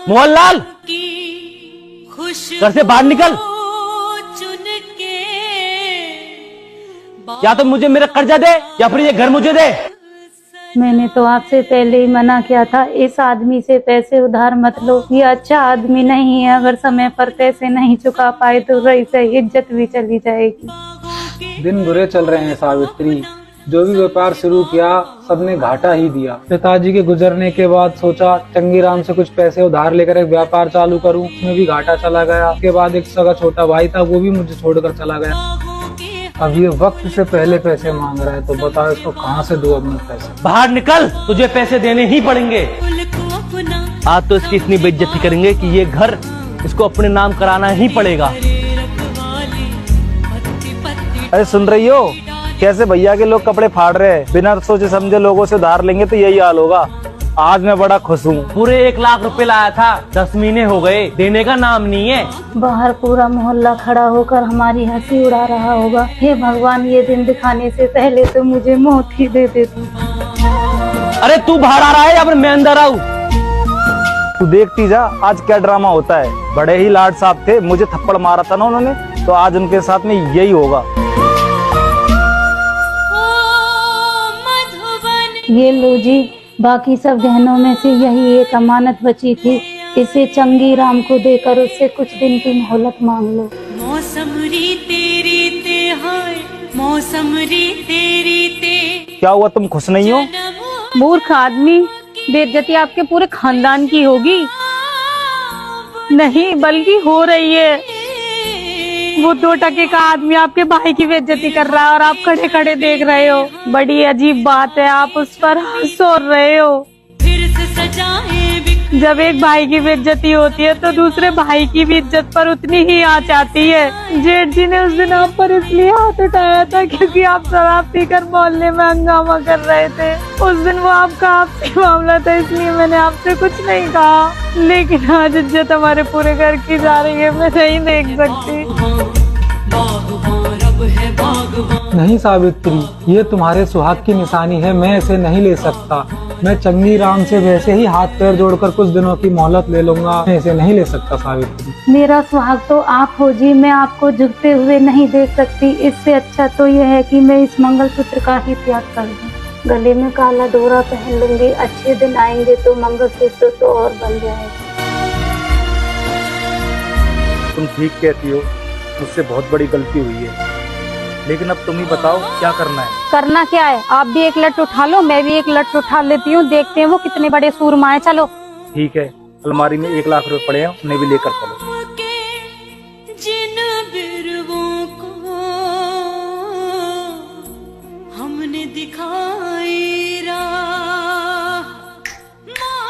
मोहनलाल, घर से बाहर निकल। या तो मुझे मेरा कर्जा दे या फिर ये घर मुझे दे। मैंने तो आपसे पहले ही मना किया था, इस आदमी से पैसे उधार मत लो, ये अच्छा आदमी नहीं है। अगर समय पर पैसे नहीं चुका पाए तो रही से इज्जत भी चली जाएगी। दिन बुरे चल रहे हैं सावित्री, जो भी व्यापार शुरू किया सबने घाटा ही दिया। पिताजी के गुजरने के बाद सोचा चंगीराम से कुछ पैसे उधार लेकर एक व्यापार चालू करूं, उसमें भी घाटा चला गया। उसके बाद एक सगा छोटा भाई था, वो भी मुझे छोड़कर चला गया। अब ये वक्त से पहले पैसे मांग रहा है, तो बताओ इसको कहाँ से दूं अपने पैसे। बाहर निकल, तुझे पैसे देने ही पड़ेंगे। आज तो इसकी इतनी बेइज्जती करेंगे कि ये घर इसको अपने नाम कराना ही पड़ेगा। अरे सुन रही हो, कैसे भैया के लोग कपड़े फाड़ रहे हैं। बिना सोचे समझे लोगों से उधार लेंगे तो यही हाल होगा। आज मैं बड़ा खुश हूँ। पूरे 1 लाख रुपए लाया था, 10 महीने हो गए, देने का नाम नहीं है। बाहर पूरा मोहल्ला खड़ा होकर हमारी हंसी उड़ा रहा होगा। हे भगवान, ये दिन दिखाने से पहले तो मुझे मौत ही दे दे तू। अरे तू बाहर आ रहा है या फिर मैं अंदर आऊँ? तू देखती जा आज क्या ड्रामा होता है। बड़े ही लाड साहब थे, मुझे थप्पड़ मारा था ना उन्होंने, तो आज उनके साथ में यही होगा। ये लो जी, बाकी सब गहनों में से यही एक अमानत बची थी, इसे चंगीराम को देकर उससे कुछ दिन की मोहलत मांग लो। मौसम री तेरी ते हाय, मौसम री तेरी ते। क्या हुआ, तुम खुश नहीं हो? मूर्ख आदमी, बेइज्जती आपके पूरे खानदान की होगी। नहीं बल्कि हो रही है। वो 2 टके का आदमी आपके भाई की बेइज्जती कर रहा है और आप खड़े खड़े देख रहे हो। बड़ी अजीब बात है, आप उस पर हंस रहे हो। फिर से सजाए जब एक भाई की बेइज्जती होती है तो दूसरे भाई की भी इज्जत पर उतनी ही आंच आती है। जेठ जी ने उस दिन आप पर इसलिए हाथ उठाया था क्योंकि आप शराब पीकर मोहल्ले में हंगामा कर रहे थे। उस दिन वो आपका आपसी मामला था, इसलिए मैंने आपसे कुछ नहीं कहा। लेकिन आज इज्जत हमारे पूरे घर की जा रही है, मैं नहीं देख सकती। नहीं सावित्री, ये तुम्हारे सुहाग की निशानी है, मैं इसे नहीं ले सकता। मैं चंगीराम से वैसे ही हाथ पैर जोड़कर कुछ दिनों की मोहलत ले लूंगा, मैं इसे नहीं ले सकता सावित्री। मेरा सुहाग तो आप हो जी, मैं आपको झुकते हुए नहीं देख सकती। इससे अच्छा तो यह है कि मैं इस मंगलसूत्र का ही त्याग कर दूं। गले में काला डोरा पहन लूंगी, अच्छे दिन आएंगे तो मंगलसूत्र तो और बन जाएगा। तुम ठीक कहती हो, मुझसे बहुत बड़ी गलती हुई है, लेकिन अब तुम ही बताओ क्या करना है। करना क्या है, आप भी एक लट उठा लो, मैं भी एक लट उठा लेती हूँ, देखते हैं वो कितने बड़े सूरमा है। चलो ठीक है, अलमारी में 1 लाख रुपए पड़े हैं, उन्हें भी लेकर चलो। जिन बिरवों को हमने दिखाई राह,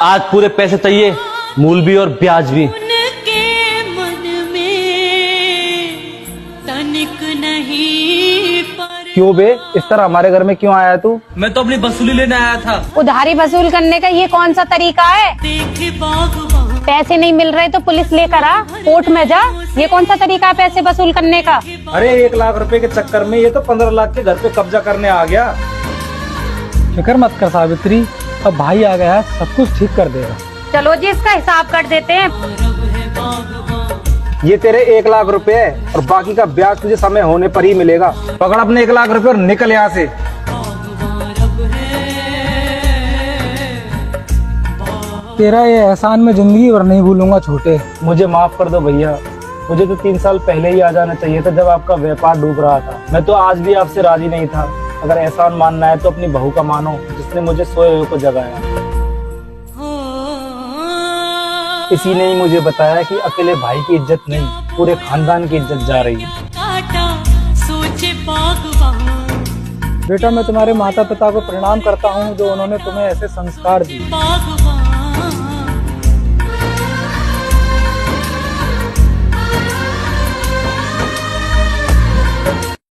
आज पूरे पैसे चाहिए, मूल भी और ब्याज भी। उनके मन में तनिक नहीं पर। क्यों बे, इस तरह हमारे घर में क्यों आया तू? मैं तो अपनी वसूली लेने आया था। उधारी वसूल करने का ये कौन सा तरीका है? देखे बागवान पैसे नहीं मिल रहे तो पुलिस लेकर आ, कोर्ट में जा। ये कौन सा तरीका है पैसे वसूल करने का? अरे 1 लाख रुपए के चक्कर में ये तो 15 लाख के घर पे कब्जा करने आ गया। फिक्र मत कर सावित्री, अब भाई आ गया है, सब कुछ ठीक कर देगा। चलो जी, इसका हिसाब कर देते हैं। ये तेरे 1 लाख रुपए है और बाकी का ब्याज तुझे समय होने पर ही मिलेगा। पकड़ अपने 1 लाख रुपए और निकल यहाँ से। तेरा ये एहसान मैं जिंदगी भर नहीं भूलूंगा छोटे। मुझे माफ कर दो भैया, मुझे तो 3 साल पहले ही आ जाना चाहिए था जब आपका व्यापार डूब रहा था। मैं तो आज भी आपसे राजी नहीं था। अगर एहसान मानना है तो अपनी बहू का मानो, जिसने मुझे सोए हुए को जगाया। किसी ने ही मुझे बताया कि अकेले भाई की इज्जत नहीं, पूरे खानदान की इज्जत जा रही है। सोचे बागवान बेटा, मैं तुम्हारे माता पिता को प्रणाम करता हूँ जो उन्होंने तुम्हें ऐसे संस्कार दिए। बागवान